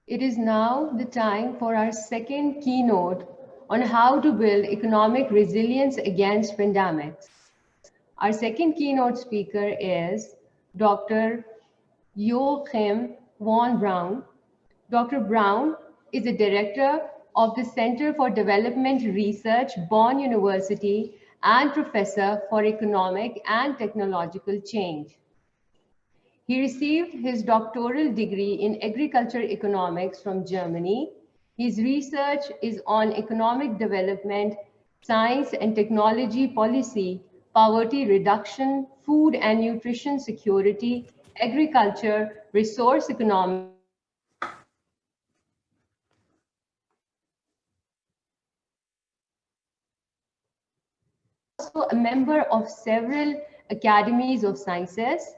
It is now the time for our second keynote on how to build economic resilience against pandemics. Our second keynote speaker is Dr. Joachim von Braun. Dr. Braun is a director of the Center for Development Research, Bonn University, and professor for economic and technological change. He received his doctoral degree in agriculture economics from Germany. His research is on economic development, science and technology policy, poverty reduction, food and nutrition security, agriculture, resource economics, also a member of several academies of sciences.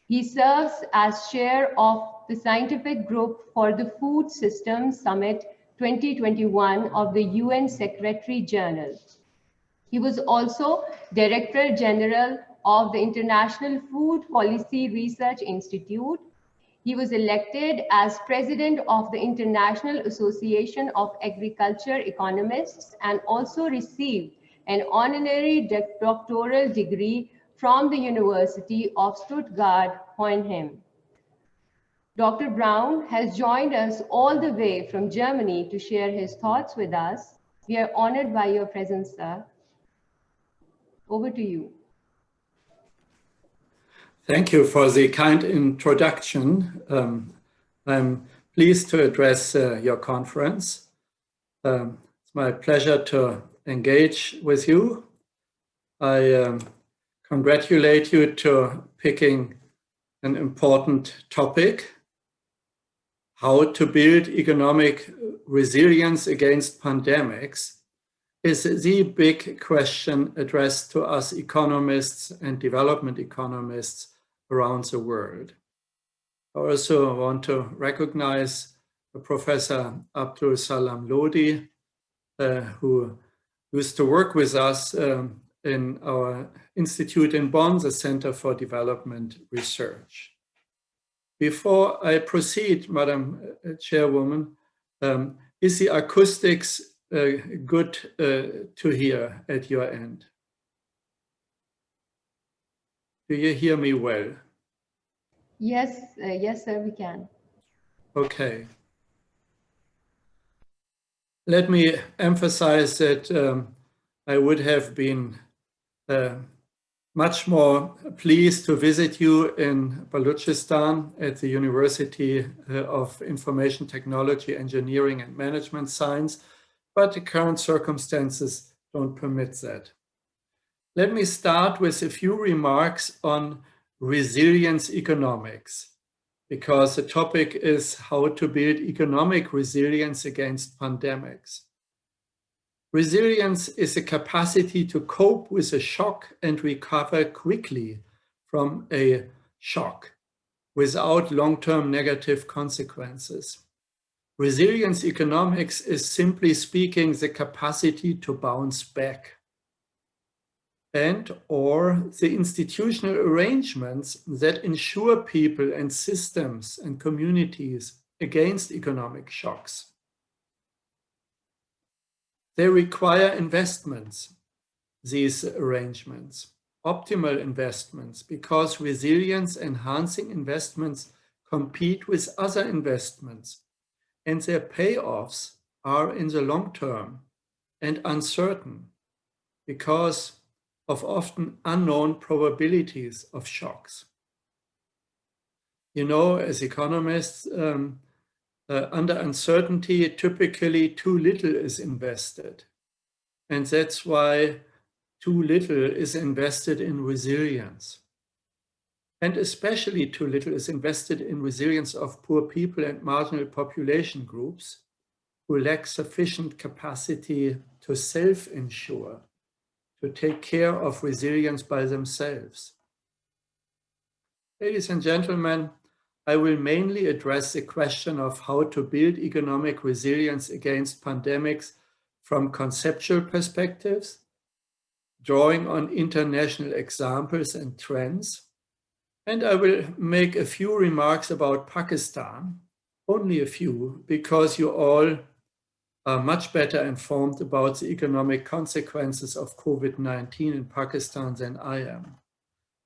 He serves as chair of the scientific group for the Food Systems Summit 2021 of the UN Secretary General. He was also Director General of the International Food Policy Research Institute. He was elected as President of the International Association of Agriculture Economists and also received an honorary doctoral degree from the University of Stuttgart-Hohenheim. Dr. Braun has joined us all the way from Germany to share his thoughts with us. We are honored by your presence, sir. Over to you. Thank you for the kind introduction. I'm pleased to address your conference. It's my pleasure to engage with you. I congratulate you to picking an important topic, how to build economic resilience against pandemics is the big question addressed to us economists and development economists around the world. I also want to recognize Professor Abdul Salam Lodi, who used to work with us in our institute in Bonn, the Center for Development Research. Before I proceed, Madam Chairwoman, is the acoustics good to hear at your end? Do you hear me well? Yes, yes, sir, we can. Okay. Let me emphasize that I would have been much more pleased to visit you in Balochistan at the University of Information Technology, Engineering and Management Science, but the current circumstances don't permit that. Let me start with a few remarks on resilience economics, because the topic is how to build economic resilience against pandemics. Resilience is a capacity to cope with a shock and recover quickly from a shock without long-term negative consequences. Resilience economics is simply speaking the capacity to bounce back and/or the institutional arrangements that ensure people and systems and communities against economic shocks. They require investments, these arrangements, optimal investments, because resilience-enhancing investments compete with other investments, and their payoffs are in the long term and uncertain because of often unknown probabilities of shocks. You know, as economists, under uncertainty, typically too little is invested. And that's why too little is invested in resilience. And especially too little is invested in resilience of poor people and marginal population groups who lack sufficient capacity to self-insure, to take care of resilience by themselves. Ladies and gentlemen, I will mainly address the question of how to build economic resilience against pandemics from conceptual perspectives, drawing on international examples and trends. And I will make a few remarks about Pakistan only a few, because you all are much better informed about the economic consequences of COVID-19 in Pakistan than I am.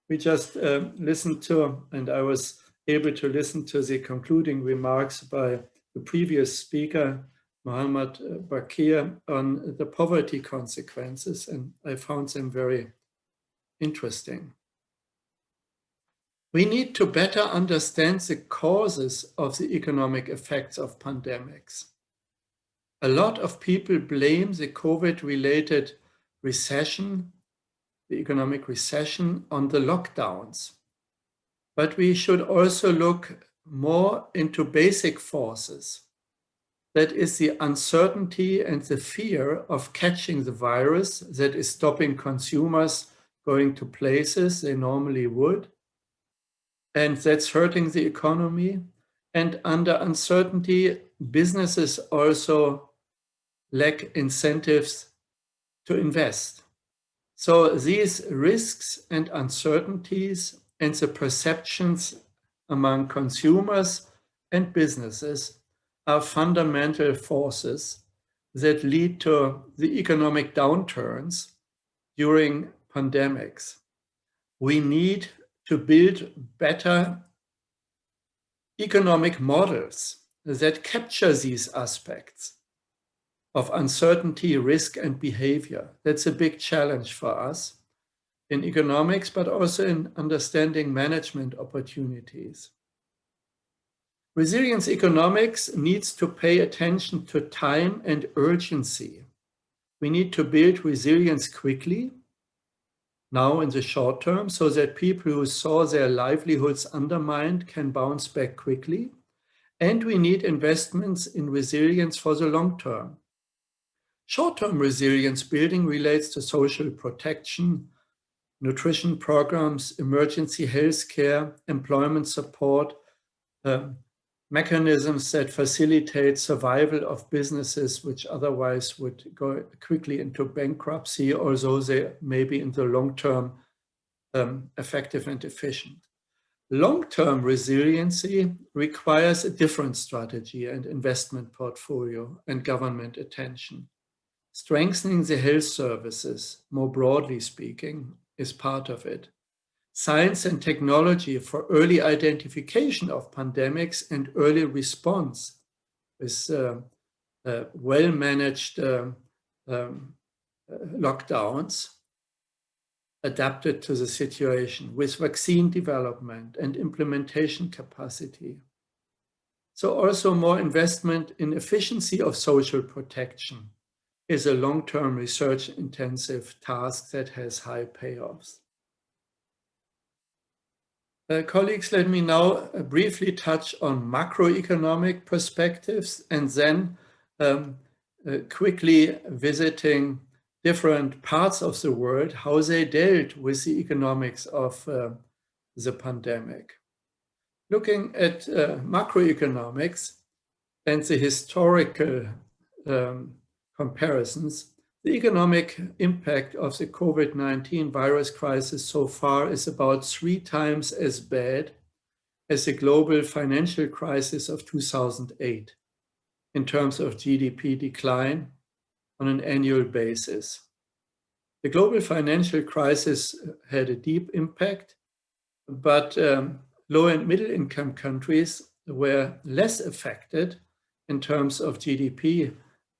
We just listened to, and I was able to listen to the concluding remarks by the previous speaker, Muhammad Bakir, on the poverty consequences, and I found them very interesting. We need to better understand the causes of the economic effects of pandemics. A lot of people blame the COVID-related recession, the economic recession, on the lockdowns. But we should also look more into basic forces. That is the uncertainty and the fear of catching the virus that is stopping consumers going to places they normally would. And that's hurting the economy. And under uncertainty, businesses also lack incentives to invest. So these risks and uncertainties and the perceptions among consumers and businesses are fundamental forces that lead to the economic downturns during pandemics. We need to build better economic models that capture these aspects of uncertainty, risk, and behavior. That's a big challenge for us in economics, but also in understanding management opportunities. Resilience economics needs to pay attention to time and urgency. We need to build resilience quickly, now in the short term, so that people who saw their livelihoods undermined can bounce back quickly. And we need investments in resilience for the long term. Short-term resilience building relates to social protection, nutrition programs, emergency health care, employment support, mechanisms that facilitate survival of businesses which otherwise would go quickly into bankruptcy, although they may be in the long term effective and efficient. Long-term resiliency requires a different strategy and investment portfolio and government attention. Strengthening the health services, more broadly speaking, is part of it. Science and technology for early identification of pandemics and early response with well-managed lockdowns adapted to the situation, with vaccine development and implementation capacity. So also more investment in efficiency of social protection is a long-term research-intensive task that has high payoffs. Colleagues, let me now briefly touch on macroeconomic perspectives and then quickly visiting different parts of the world, how they dealt with the economics of the pandemic. Looking at macroeconomics and the historical comparisons, the economic impact of the COVID-19 virus crisis so far is about 3 times as bad as the global financial crisis of 2008 in terms of GDP decline on an annual basis. The global financial crisis had a deep impact, but low and middle income countries were less affected in terms of GDP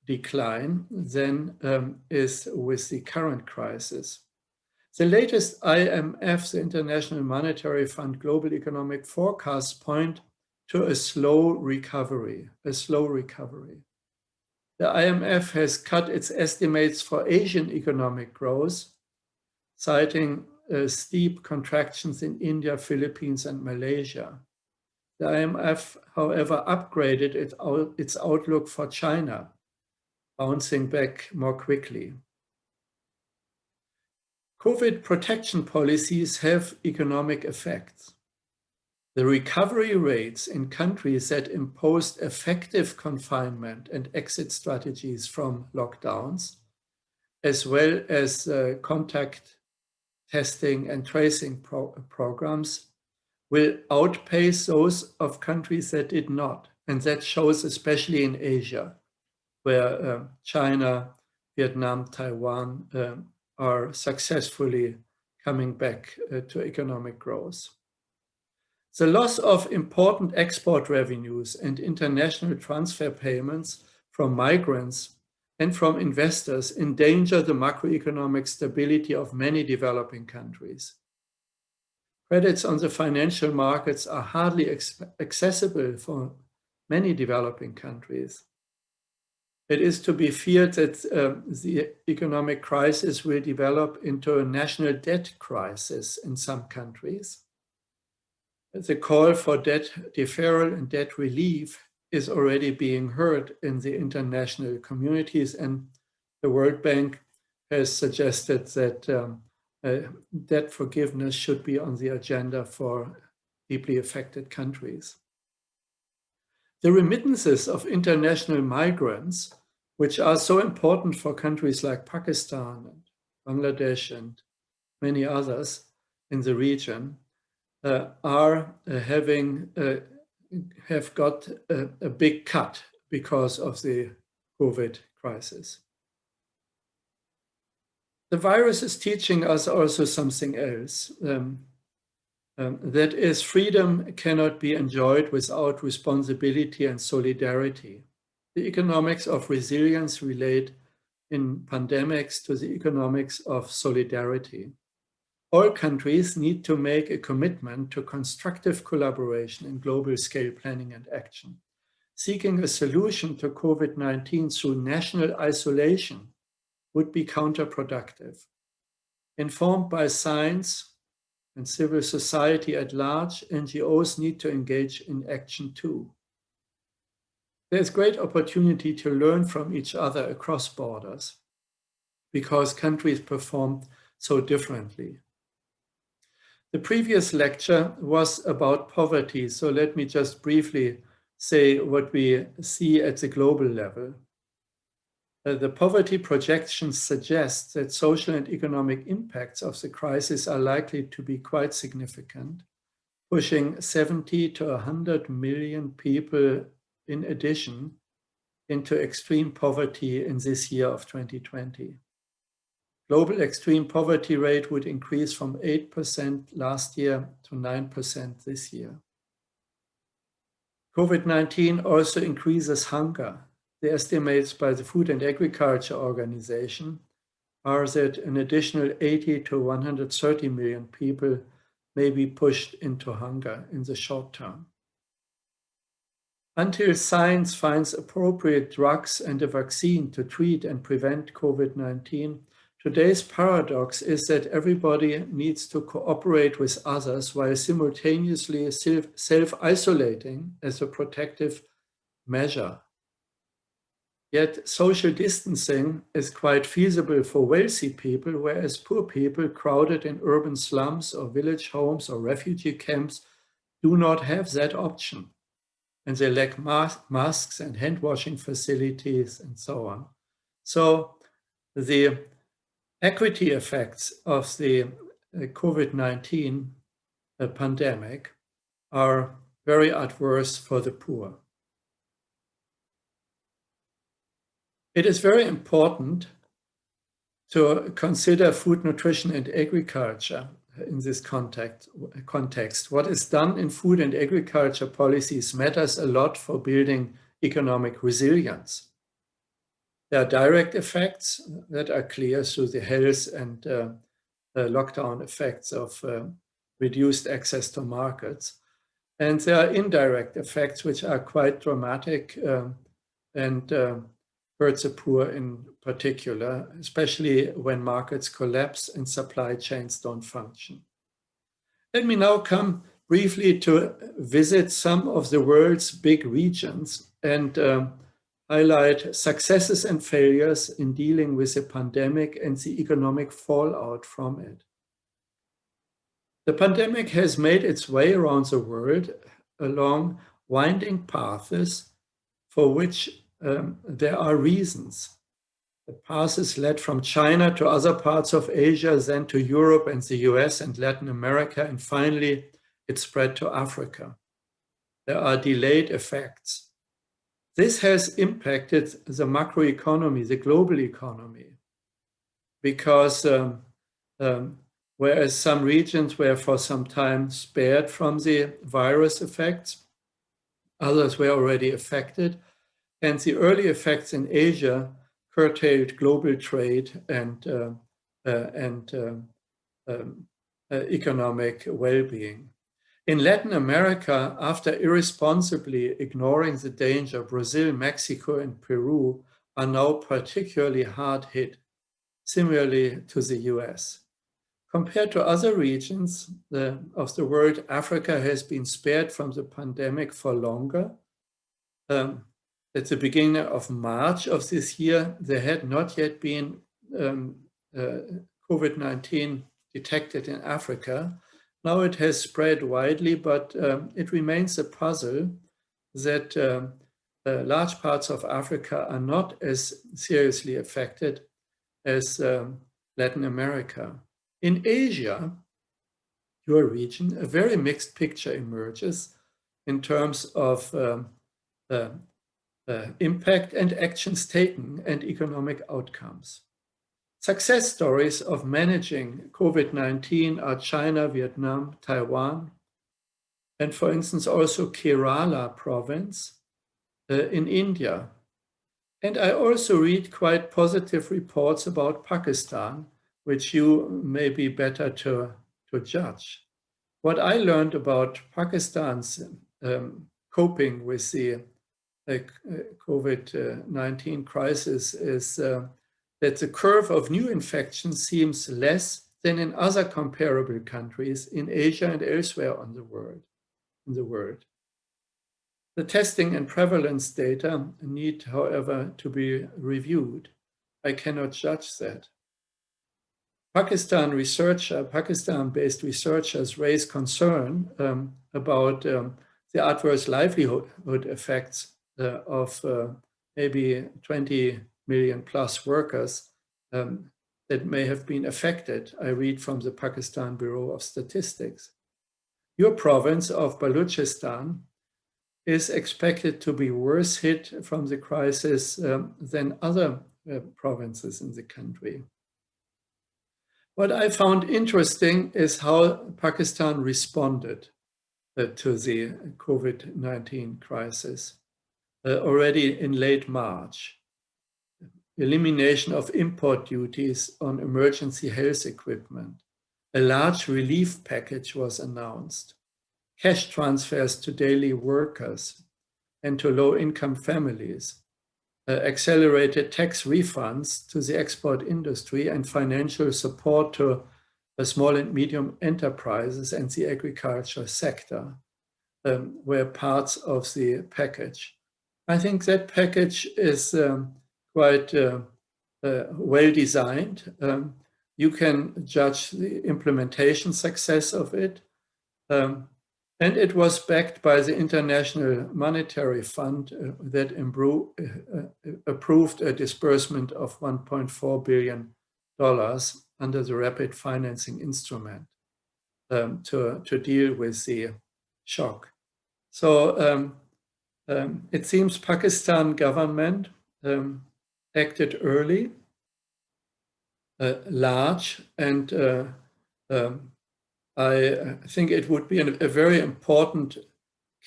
decline than is with the current crisis. The latest IMF, the International Monetary Fund, global economic forecasts point to a slow recovery. The IMF has cut its estimates for Asian economic growth, citing steep contractions in India, Philippines, and Malaysia. The IMF, however, upgraded its outlook for China, bouncing back more quickly. COVID protection policies have economic effects. The recovery rates in countries that imposed effective confinement and exit strategies from lockdowns, as well as contact testing and tracing programs, will outpace those of countries that did not. And that shows especially in Asia, where China, Vietnam, Taiwan are successfully coming back to economic growth. The loss of important export revenues and international transfer payments from migrants and from investors endanger the macroeconomic stability of many developing countries. Credits on the financial markets are hardly accessible for many developing countries. It is to be feared that the economic crisis will develop into a national debt crisis in some countries. The call for debt deferral and debt relief is already being heard in the international communities, and the World Bank has suggested that debt forgiveness should be on the agenda for deeply affected countries. The remittances of international migrants, which are so important for countries like Pakistan and Bangladesh and many others in the region, have got a big cut because of the COVID crisis. The virus is teaching us also something else. That is, freedom cannot be enjoyed without responsibility and solidarity. The economics of resilience relate in pandemics to the economics of solidarity. All countries need to make a commitment to constructive collaboration in global scale planning and action. Seeking a solution to COVID-19 through national isolation would be counterproductive. Informed by science and civil society at large, NGOs need to engage in action too. There's great opportunity to learn from each other across borders because countries perform so differently. The previous lecture was about poverty, so let me just briefly say what we see at the global level. The poverty projections suggest that social and economic impacts of the crisis are likely to be quite significant, pushing 70 to 100 million people in addition into extreme poverty in this year of 2020. Global extreme poverty rate would increase from 8% last year to 9% this year. COVID-19 also increases hunger. The estimates by the Food and Agriculture Organization are that an additional 80 to 130 million people may be pushed into hunger in the short term. Until science finds appropriate drugs and a vaccine to treat and prevent COVID-19, today's paradox is that everybody needs to cooperate with others while simultaneously self-isolating as a protective measure. Yet social distancing is quite feasible for wealthy people, whereas poor people crowded in urban slums or village homes or refugee camps do not have that option. And they lack masks and hand washing facilities and so on. So the equity effects of the COVID-19 pandemic are very adverse for the poor. It is very important to consider food, nutrition, and agriculture in this context. What is done in food and agriculture policies matters a lot for building economic resilience. There are direct effects that are clear through the health and lockdown effects of reduced access to markets. And there are indirect effects which are quite dramatic and hurt the poor in particular, especially when markets collapse and supply chains don't function. Let me now come briefly to visit some of the world's big regions and highlight successes and failures in dealing with the pandemic and the economic fallout from it. The pandemic has made its way around the world along winding paths for which there are reasons. The paths led from China to other parts of Asia, then to Europe and the US and Latin America, and finally it spread to Africa. There are delayed effects. This has impacted the macroeconomy, the global economy, the global economy, because whereas some regions were for some time spared from the virus effects, others were already affected, and the early effects in Asia curtailed global trade and economic well-being. In Latin America, after irresponsibly ignoring the danger, Brazil, Mexico, and Peru are now particularly hard hit, similarly to the US. Compared to other regions of the world, Africa has been spared from the pandemic for longer. At the beginning of March of this year, there had not yet been COVID-19 detected in Africa. Now it has spread widely, but it remains a puzzle that large parts of Africa are not as seriously affected as Latin America. In Asia, your region, a very mixed picture emerges in terms of impact and actions taken and economic outcomes. Success stories of managing COVID-19 are China, Vietnam, Taiwan, and for instance, also Kerala province in India. And I also read quite positive reports about Pakistan, which you may be better to judge. What I learned about Pakistan's coping with the COVID-19 crisis is that the curve of new infections seems less than in other comparable countries in Asia and elsewhere in the world. The testing and prevalence data need, however, to be reviewed. I cannot judge that. Pakistan-based researchers raise concern about the adverse livelihood effects of maybe 20 million plus workers that may have been affected. I read from the Pakistan Bureau of Statistics. Your province of Balochistan is expected to be worse hit from the crisis than other provinces in the country. What I found interesting is how Pakistan responded to the COVID-19 crisis already in late March. Elimination of import duties on emergency health equipment. A large relief package was announced. Cash transfers to daily workers and to low-income families. Accelerated tax refunds to the export industry and financial support to small and medium enterprises and the agriculture sector were parts of the package. I think that package is quite well designed. You can judge the implementation success of it. And it was backed by the International Monetary Fund that approved a disbursement of $1.4 billion under the Rapid Financing Instrument to deal with the shock. So it seems Pakistan government acted early, large, and I think it would be a very important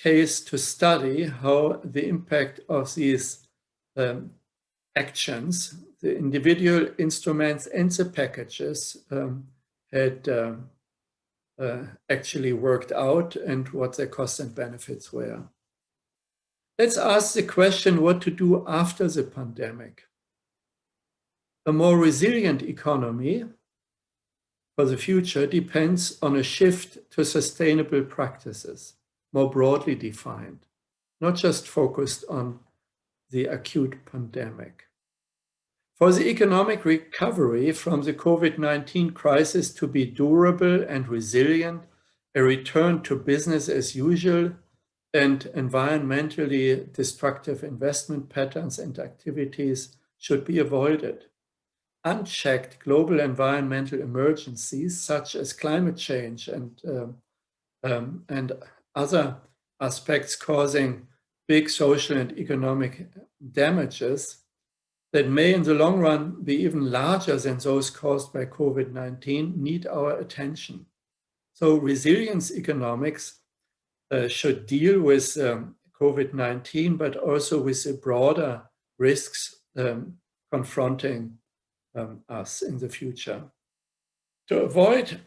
case to study how the impact of these actions, the individual instruments and the packages had actually worked out and what their costs and benefits were. Let's ask the question what to do after the pandemic. A more resilient economy for the future depends on a shift to sustainable practices, more broadly defined, not just focused on the acute pandemic. For the economic recovery from the COVID-19 crisis to be durable and resilient, a return to business as usual and environmentally destructive investment patterns and activities should be avoided. Unchecked global environmental emergencies such as climate change and other aspects causing big social and economic damages that may in the long run be even larger than those caused by COVID-19 need our attention. So resilience economics should deal with COVID-19, but also with the broader risks confronting us in the future. To avoid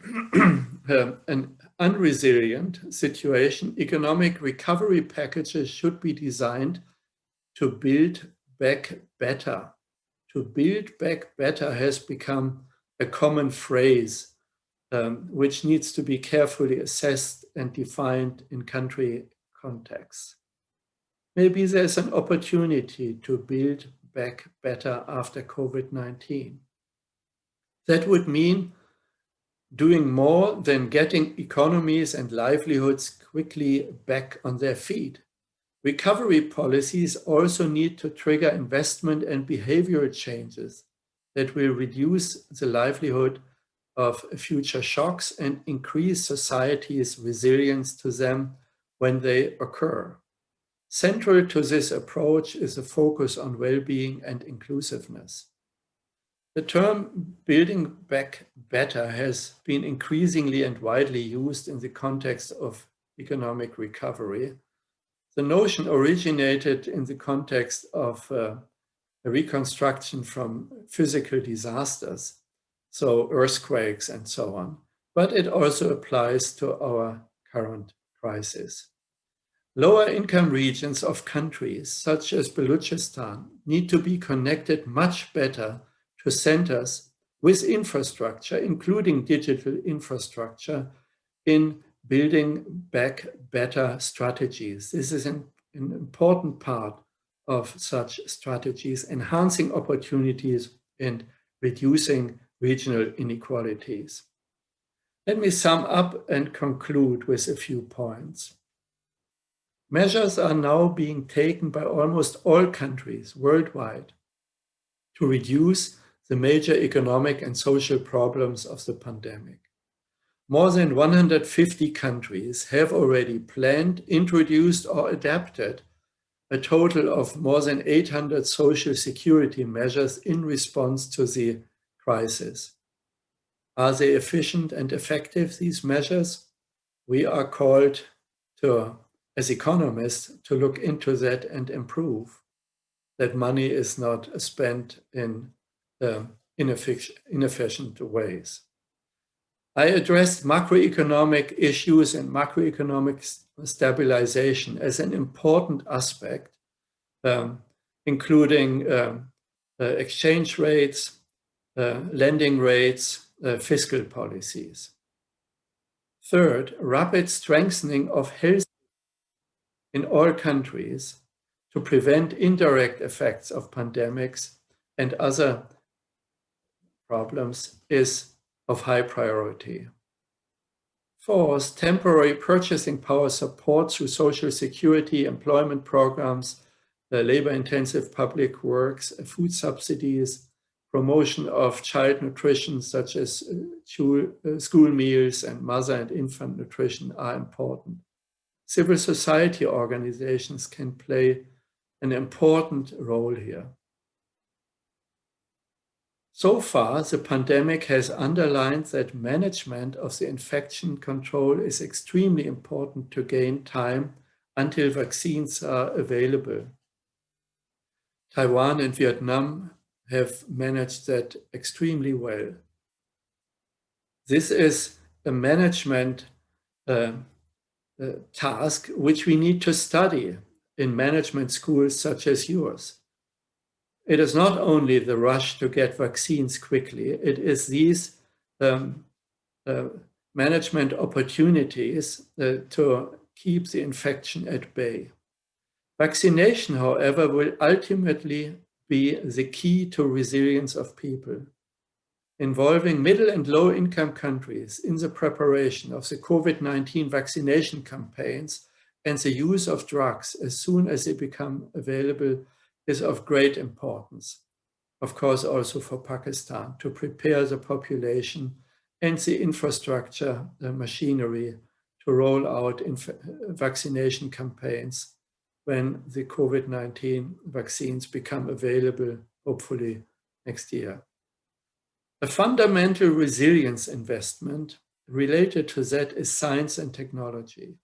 an unresilient situation, economic recovery packages should be designed to build back better. To build back better has become a common phrase which needs to be carefully assessed and defined in country contexts. Maybe there's an opportunity to build back better after COVID-19. That would mean doing more than getting economies and livelihoods quickly back on their feet. Recovery policies also need to trigger investment and behavioral changes that will reduce the livelihood of future shocks and increase society's resilience to them when they occur. Central to this approach is a focus on well-being and inclusiveness. The term building back better has been increasingly and widely used in the context of economic recovery. The notion originated in the context of a reconstruction from physical disasters, so earthquakes and so on, but it also applies to our current crisis. Lower income regions of countries such as Balochistan need to be connected much better to centers with infrastructure, including digital infrastructure, in building back better strategies. This is an important part of such strategies, enhancing opportunities and reducing regional inequalities. Let me sum up and conclude with a few points. Measures are now being taken by almost all countries worldwide to reduce the major economic and social problems of the pandemic. More than 150 countries have already planned, introduced, or adapted a total of more than 800 social security measures in response to the crisis. Are they efficient and effective, these measures? We are called to, as economists, to look into that and improve that money is not spent in inefficient ways. I addressed macroeconomic issues and macroeconomic stabilization as an important aspect, including exchange rates, lending rates, fiscal policies. Third, rapid strengthening of health in all countries to prevent indirect effects of pandemics and other problems is of high priority. Fourth, temporary purchasing power support through social security, employment programs, labor-intensive public works, food subsidies, promotion of child nutrition such as school meals and mother and infant nutrition are important. Civil society organizations can play an important role here. So far, the pandemic has underlined that management of the infection control is extremely important to gain time until vaccines are available. Taiwan and Vietnam have managed that extremely well. This is a management task which we need to study in management schools such as yours. It is not only the rush to get vaccines quickly, it is these management opportunities to keep the infection at bay. Vaccination, however, will ultimately be the key to resilience of people. Involving middle and low income countries in the preparation of the COVID-19 vaccination campaigns and the use of drugs as soon as they become available is of great importance. Of course, also for Pakistan, to prepare the population and the infrastructure, the machinery to roll out vaccination campaigns when the COVID-19 vaccines become available, hopefully next year. A fundamental resilience investment related to that is science and technology.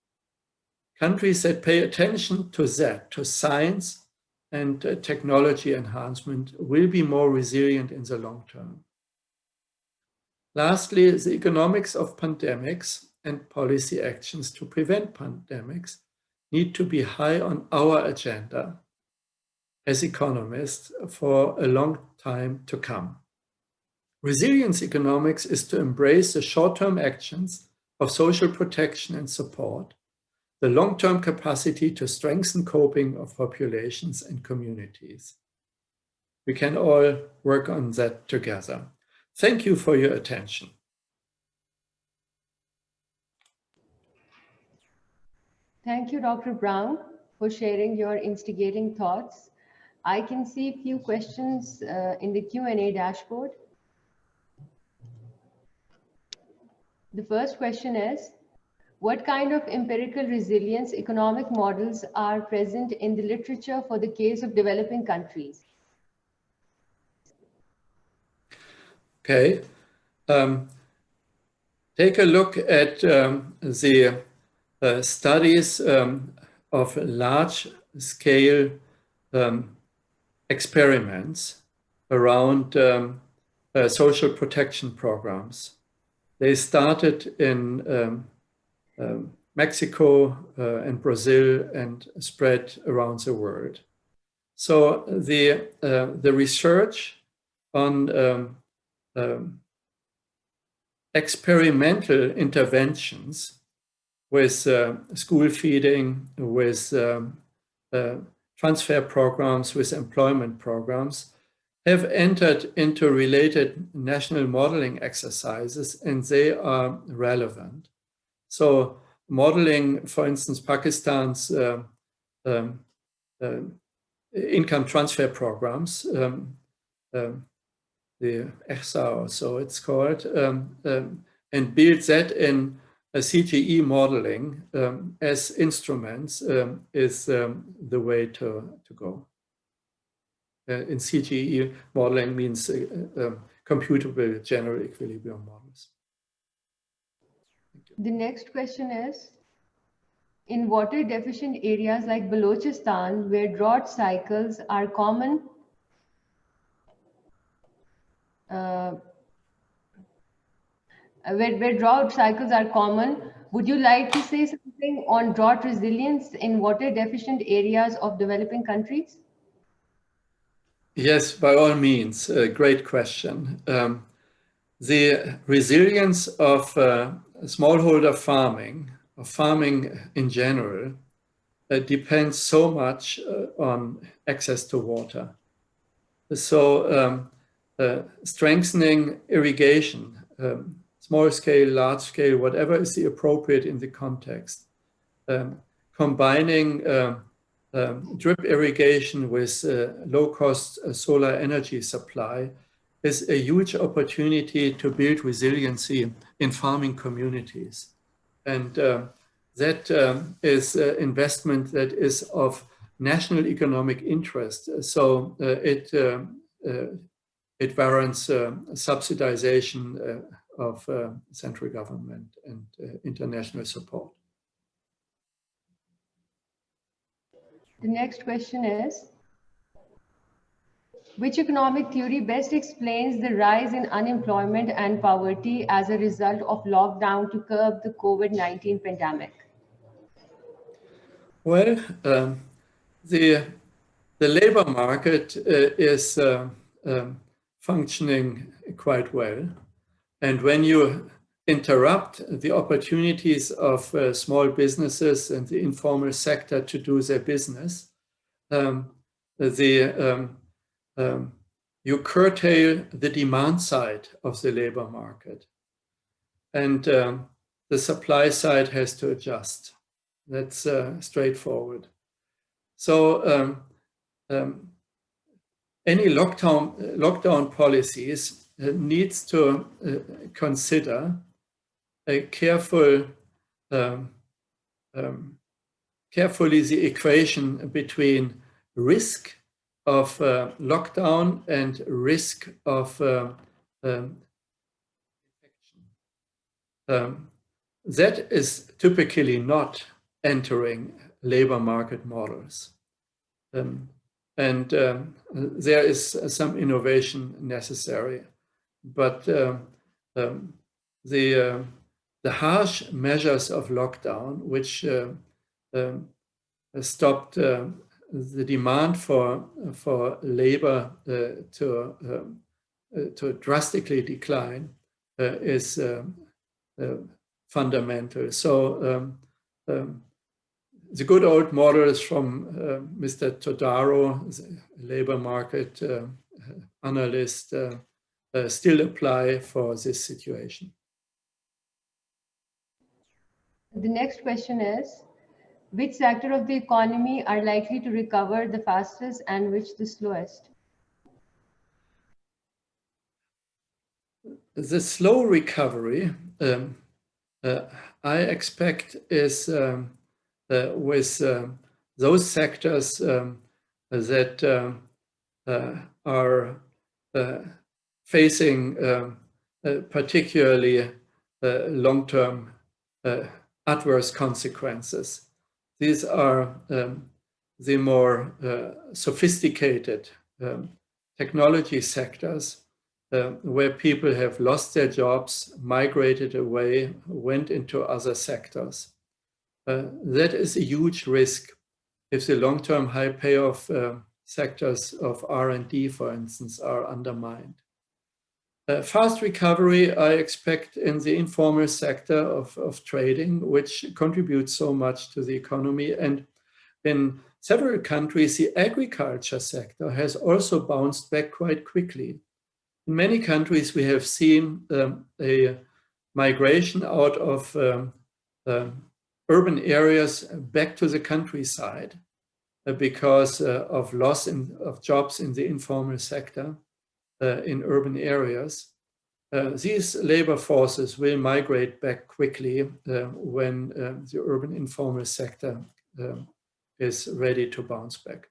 Countries that pay attention to that, to science and technology enhancement, will be more resilient in the long term. Lastly, the economics of pandemics and policy actions to prevent pandemics need to be high on our agenda as economists for a long time to come. Resilience economics is to embrace the short-term actions of social protection and support, the long-term capacity to strengthen coping of populations and communities. We can all work on that together. Thank you for your attention. Thank you, Dr. Braun, for sharing your instigating thoughts. I can see a few questions in the Q&A dashboard. The first question is, what kind of empirical resilience economic models are present in the literature for the case of developing countries? Okay. Take a look at the studies of large-scale experiments around social protection programs. They started in Mexico and Brazil and spread around the world. So the research on experimental interventions with school feeding, with transfer programs, with employment programs, have entered into related national modeling exercises, and they are relevant. So modeling, for instance, Pakistan's income transfer programs, the EHSA or so it's called, and build that in a CTE modeling as instruments is the way to go. In CTE modeling means computable general equilibrium models. The next question is, in water deficient areas like Balochistan, where drought cycles are common, would you like to say something on drought resilience in water deficient areas of developing countries? Yes, by all means, great question. The resilience of smallholder farming, or farming in general, depends so much on access to water. So strengthening irrigation, small scale, large scale, whatever is the appropriate in the context, combining drip irrigation with low-cost solar energy supply is a huge opportunity to build resiliency in farming communities. And that is investment that is of national economic interest. So it warrants subsidization of central government and international support. The next question is, which economic theory best explains the rise in unemployment and poverty as a result of lockdown to curb the COVID-19 pandemic? Well, the labor market is functioning quite well. And when you interrupt the opportunities of small businesses and the informal sector to do their business, you curtail the demand side of the labor market. And the supply side has to adjust. That's straightforward. So any lockdown policies needs to consider a careful carefully the equation between risk of lockdown and risk of infection. That is typically not entering labor market models. There is some innovation necessary. But the harsh measures of lockdown, which stopped the demand for labor to drastically decline, is fundamental. So the good old models from Mr. Todaro, the labor market analyst, still apply for this situation. The next question is, which sector of the economy are likely to recover the fastest and which the slowest? The slow recovery, I expect, is with those sectors that are facing particularly long-term adverse consequences. These are the more sophisticated technology sectors where people have lost their jobs, migrated away, went into other sectors. That is a huge risk if the long-term high payoff sectors of R&D, for instance, are undermined. Fast recovery, I expect in the informal sector of trading, which contributes so much to the economy. And in several countries, the agriculture sector has also bounced back quite quickly. In many countries, we have seen a migration out of urban areas back to the countryside because of loss of jobs in the informal sector in urban areas. These labor forces will migrate back quickly when the urban informal sector is ready to bounce back.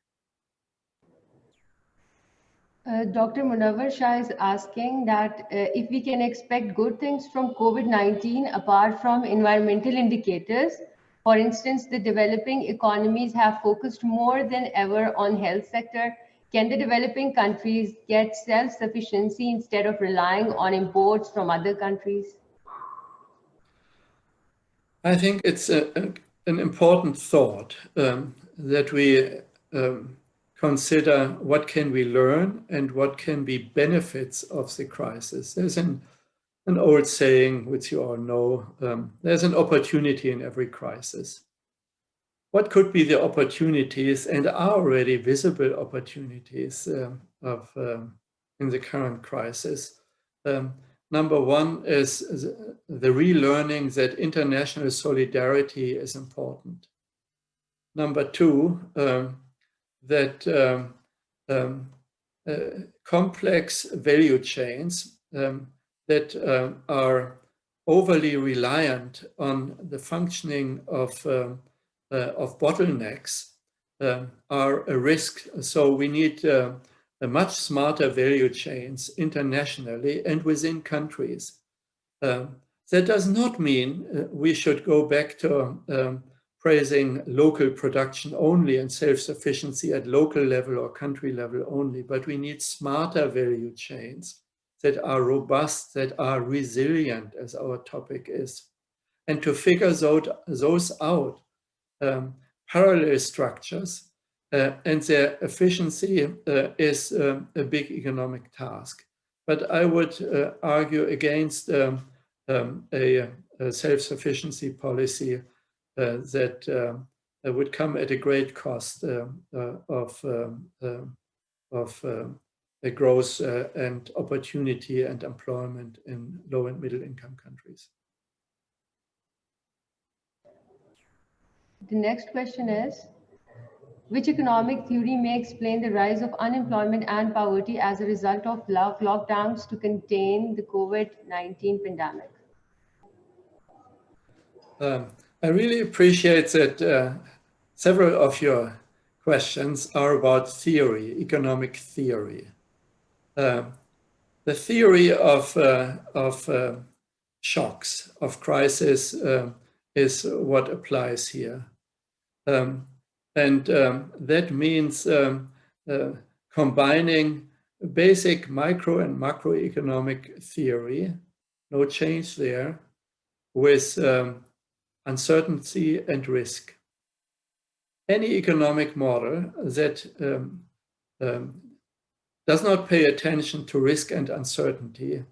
Dr. Munawar Shah is asking that if we can expect good things from COVID-19 apart from environmental indicators. For instance, the developing economies have focused more than ever on health sector. Can the developing countries get self-sufficiency instead of relying on imports from other countries? I think it's an important thought that we consider what can we learn and what can be benefits of the crisis. There's an old saying, which you all know, there's an opportunity in every crisis. What could be the opportunities, and are already visible opportunities in the current crisis? Number one is the relearning that international solidarity is important. Number two, that complex value chains that are overly reliant on the functioning of bottlenecks are a risk. So we need a much smarter value chains internationally and within countries. That does not mean we should go back to praising local production only and self-sufficiency at local level or country level only, but we need smarter value chains that are robust, that are resilient, as our topic is. And to figure those out, parallel structures and their efficiency is a big economic task. But I would argue against a self-sufficiency policy that would come at a great cost of growth and opportunity and employment in low and middle income countries. The next question is, which economic theory may explain the rise of unemployment and poverty as a result of lockdowns to contain the COVID-19 pandemic? I really appreciate that several of your questions are about theory, economic theory. The theory of shocks, of crisis, is what applies here. That means combining basic micro and macroeconomic theory, no change there, with uncertainty and risk. Any economic model that does not pay attention to risk and uncertainty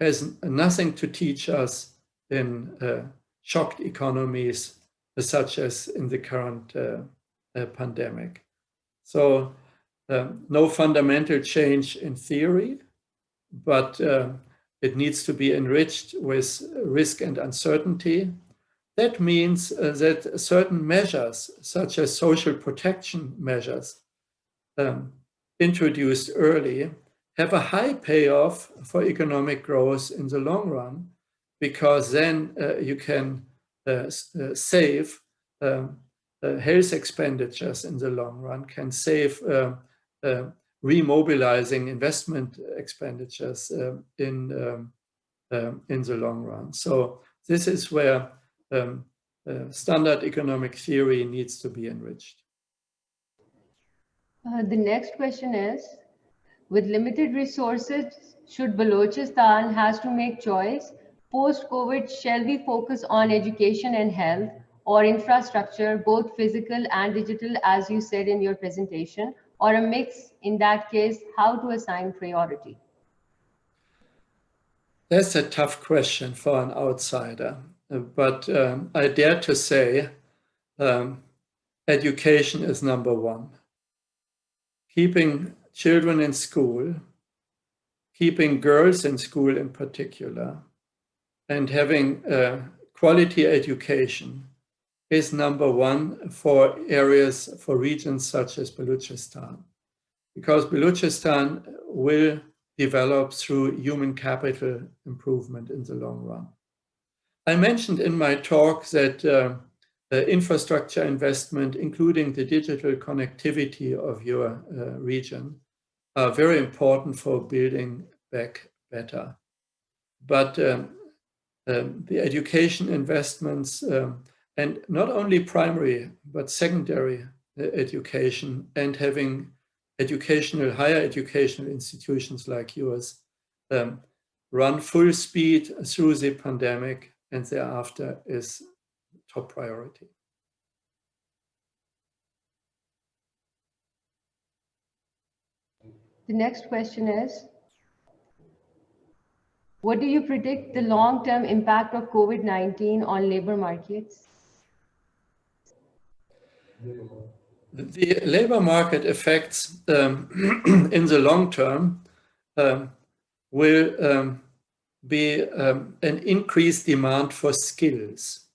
has nothing to teach us in shocked economies such as in the current pandemic. So no fundamental change in theory, but it needs to be enriched with risk and uncertainty. That means that certain measures, such as social protection measures, introduced early, have a high payoff for economic growth in the long run, because then you can save health expenditures in the long run, can save remobilizing investment expenditures in the long run. So this is where standard economic theory needs to be enriched. The next question is, with limited resources, should Balochistan has to make choice? Post-COVID, shall we focus on education and health or infrastructure, both physical and digital, as you said in your presentation, or a mix? In that case, how to assign priority? That's a tough question for an outsider, but I dare to say education is number one. Keeping children in school, keeping girls in school in particular, and having quality education is number one for areas, for regions such as Balochistan, because Balochistan will develop through human capital improvement in the long run. I mentioned in my talk that infrastructure investment, including the digital connectivity of your region, are very important for building back better. But the education investments, and not only primary, but secondary education, and having higher educational institutions like yours run full speed through the pandemic and thereafter is top priority. The next question is, what do you predict the long-term impact of COVID-19 on labor markets? The labor market effects in the long term will be an increased demand for skills.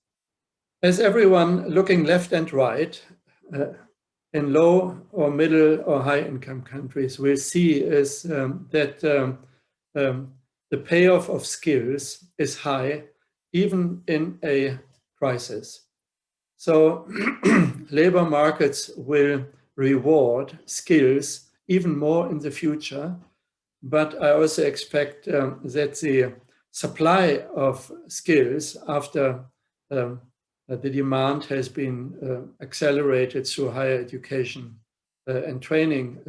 As everyone looking left and right in low or middle or high income countries will see is that the payoff of skills is high, even in a crisis. So labor markets will reward skills even more in the future. But I also expect that the supply of skills after the demand has been accelerated through higher education and training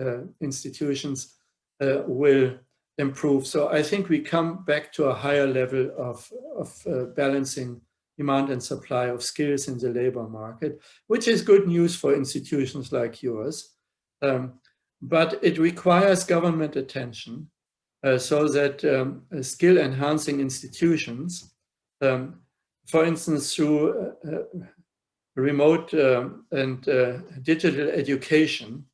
institutions will improve. So I think we come back to a higher level of balancing demand and supply of skills in the labor market, which is good news for institutions like yours. But it requires government attention so that skill enhancing institutions, for instance, through remote and digital education,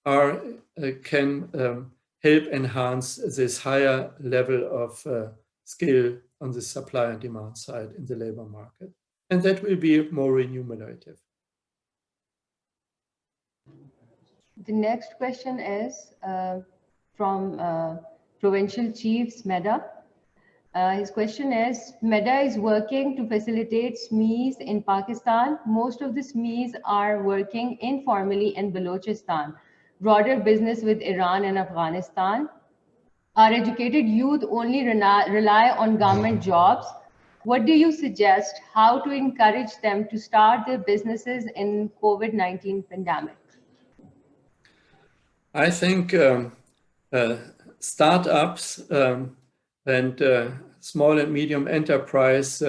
can help enhance this higher level of skill on the supply and demand side in the labor market. And that will be more remunerative. The next question is from Provincial Chiefs, MEDA. His question is, MEDA is working to facilitate SMEs in Pakistan. Most of the SMEs are working informally in Balochistan. Broader business with Iran and Afghanistan. Our educated youth only rely on government jobs. What do you suggest how to encourage them to start their businesses in COVID-19 pandemic? I think startups and small and medium enterprise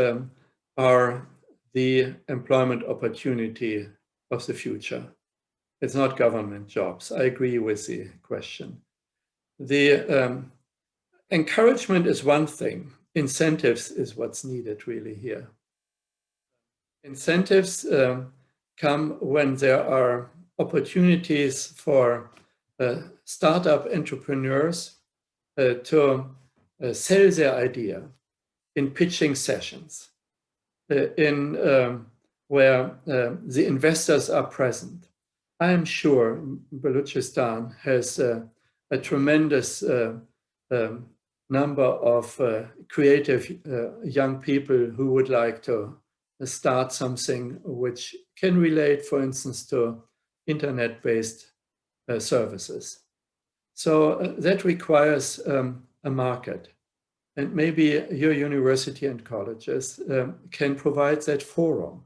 are the employment opportunity of the future. It's not government jobs. I agree with the question. The encouragement is one thing. Incentives is what's needed really here. Incentives come when there are opportunities for startup entrepreneurs to sell their idea in pitching sessions, where the investors are present. I am sure Balochistan has a tremendous number of creative young people who would like to start something which can relate, for instance, to internet-based services. So that requires a market. And maybe your university and colleges can provide that forum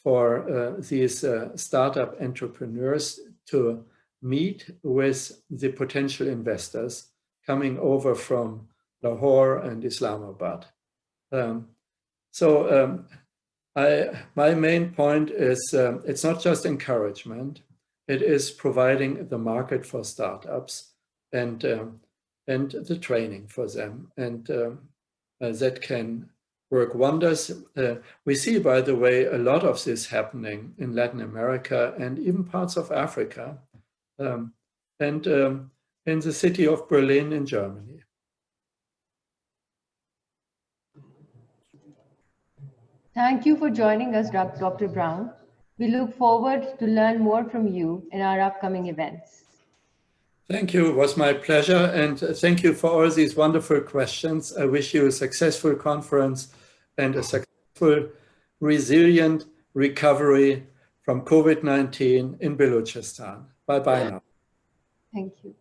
for these startup entrepreneurs to meet with the potential investors coming over from Lahore and Islamabad. My main point is it's not just encouragement, it is providing the market for startups and the training for them. And that can work wonders. We see, by the way, a lot of this happening in Latin America and even parts of Africa, and in the city of Berlin in Germany. Thank you for joining us, Dr. Braun. We look forward to learn more from you in our upcoming events. Thank you. It was my pleasure. And thank you for all these wonderful questions. I wish you a successful conference and a successful, resilient recovery from COVID-19 in Balochistan. Bye-bye now. Thank you.